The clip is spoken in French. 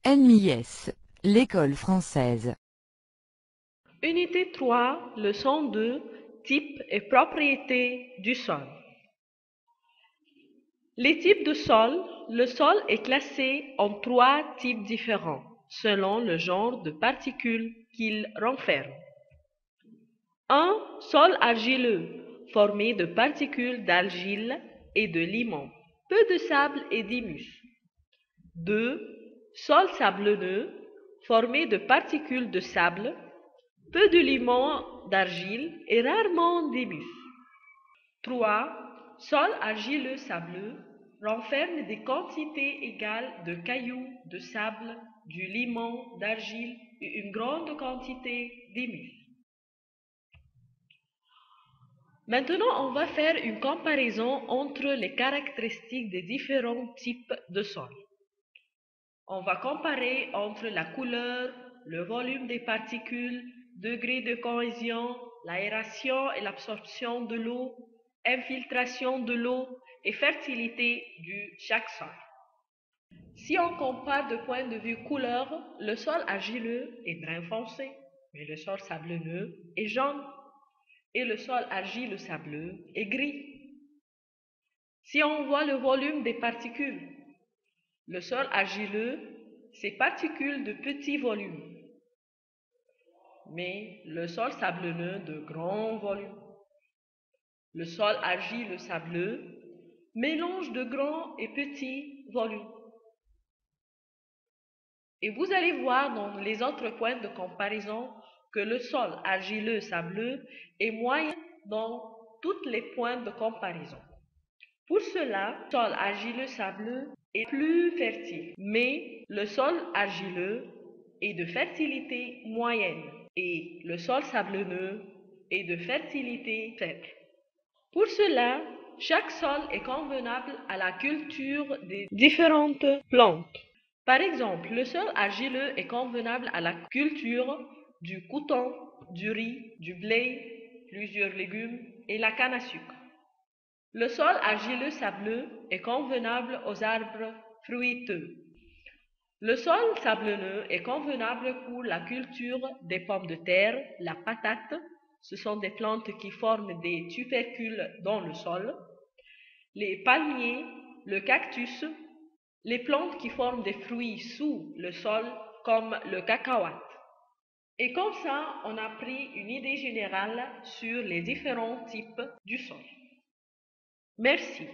NMIS, l'école française. Unité 3, leçon 2, types et propriétés du sol. Les types de sol. Le sol est classé en 3 types différents, selon le genre de particules qu'il renferme. 1. Sol argileux, formé de particules d'argile et de limon, peu de sable et d'humus. 2. Sol sablonneux, formé de particules de sable, peu de limon, d'argile et rarement d'humus. 3. Sol argileux sableux renferme des quantités égales de cailloux, de sable, du limon, d'argile et une grande quantité d'humus. Maintenant, on va faire une comparaison entre les caractéristiques des différents types de sol. On va comparer entre la couleur, le volume des particules, degré de cohésion, l'aération et l'absorption de l'eau, infiltration de l'eau et fertilité du chaque sol. Si on compare de point de vue couleur, le sol argileux est brun foncé, mais le sol sablonneux est jaune et le sol argileux-sableux est gris. Si on voit le volume des particules, le sol argileux, c'est particules de petit volume, mais le sol sablonneux de grand volume. Le sol argileux-sableux, mélange de grand et petit volume. Et vous allez voir dans les autres points de comparaison que le sol argileux-sableux est moyen dans tous les points de comparaison. Pour cela, le sol argileux-sableux est plus fertile, mais le sol argileux est de fertilité moyenne et le sol sablonneux est de fertilité faible. Pour cela, chaque sol est convenable à la culture des différentes plantes. Par exemple, le sol argileux est convenable à la culture du coton, du riz, du blé, plusieurs légumes et la canne à sucre. Le sol argileux sableux est convenable aux arbres fruiteux. Le sol sablonneux est convenable pour la culture des pommes de terre, la patate, ce sont des plantes qui forment des tubercules dans le sol, les palmiers, le cactus, les plantes qui forment des fruits sous le sol comme le cacahuète. Et comme ça, on a pris une idée générale sur les différents types du sol. Merci.